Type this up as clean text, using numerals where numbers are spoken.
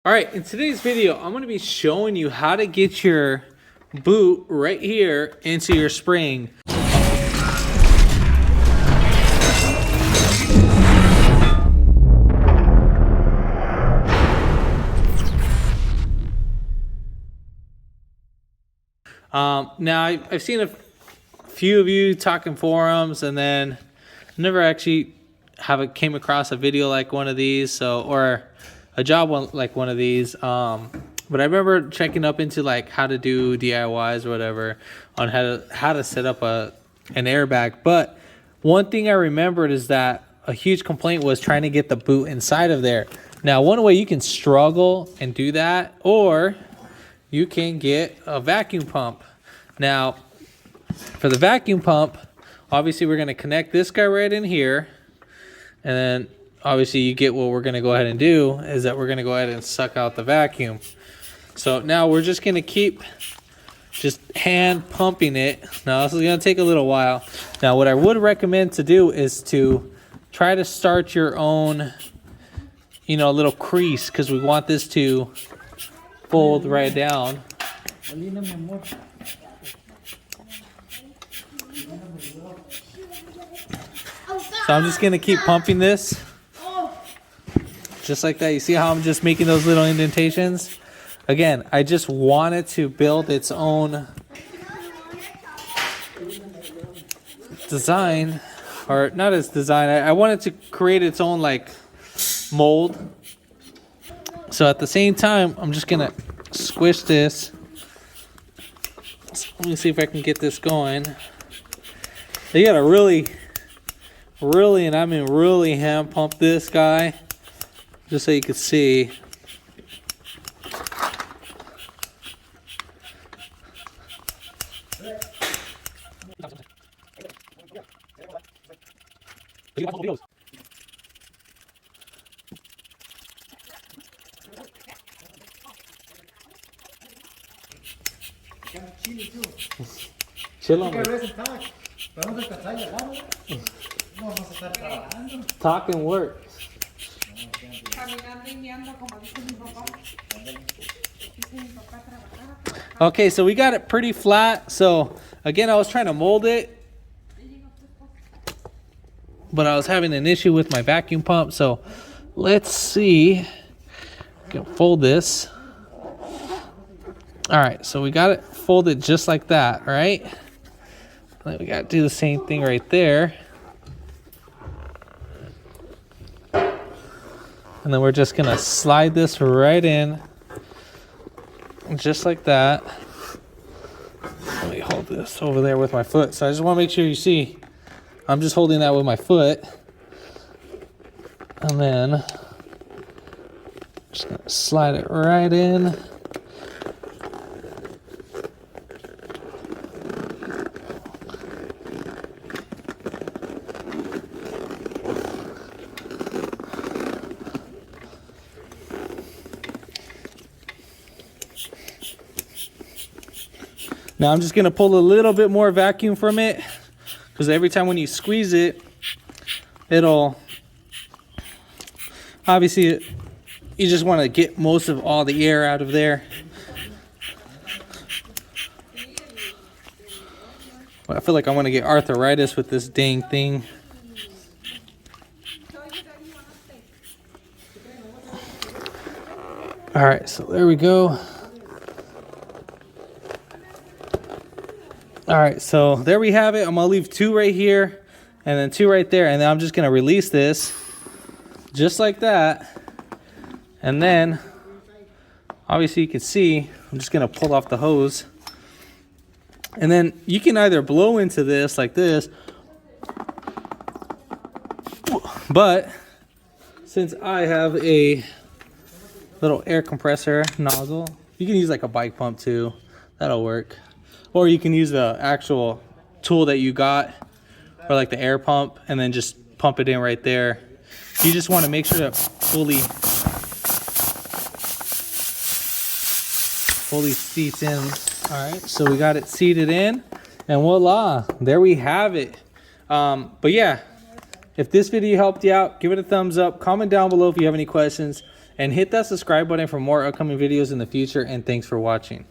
All right, in today's video, I'm going to be showing you how to get your boot right here into your spring. Now, I've seen a few of you talking forums, and then never actually came across a video like one of these, or a job like one of these. But I remember checking up into like how to do DIYs or whatever on how to set up an airbag. But one thing I remembered is that a huge complaint was trying to get the boot inside of there. Now, one way you can struggle and do that, or you can get a vacuum pump. Now, for the vacuum pump, obviously we're going to connect this guy right in here, and then obviously you get what we're going to go ahead and do is that we're going to go ahead and suck out the vacuum. So now we're just going to keep just hand pumping it. Now this is going to take a little while. Now what I would recommend to do is to try to start your own, little crease, because we want this to fold right down. So I'm just going to keep pumping this. Just like that. You see how I'm just making those little indentations? Again, I just want it to build its own design. Or not its design. I want it to create its own like mold. So at the same time, I'm just going to squish this. Let me see if I can get this going. You got to really, and I mean really hand pump this guy. Just so you can see. Talk and work. Okay, so we got it pretty flat. So again, I was trying to mold it, but I was having an issue with my vacuum pump. So let's see. I can fold this. All right, so we got it folded just like that, right? Then we got to do the same thing right there. And then we're just gonna slide this right in, just like that. Let me hold this over there with my foot. So I just want to make sure you see, I'm just holding that with my foot. And then just gonna slide it right in. Now I'm just going to pull a little bit more vacuum from it, because every time when you squeeze it, it'll, obviously you just want to get most of all the air out of there. I feel like I want to get arthritis with this dang thing. All right, so there we go. All right, so there we have it. I'm gonna leave 2 right here and then 2 right there, and then I'm just gonna release this just like that. And then obviously you can see I'm just gonna pull off the hose, and then you can either blow into this like this, but since I have a little air compressor nozzle, you can use like a bike pump too. That'll work. Or you can use the actual tool that you got, or like the air pump, and then just pump it in right there. You just want to make sure that fully seats in. All right, so we got it seated in, and voila, there we have it. But yeah, if this video helped you out, give it a thumbs up. Comment down below if you have any questions. and hit that subscribe button for more upcoming videos in the future, and thanks for watching.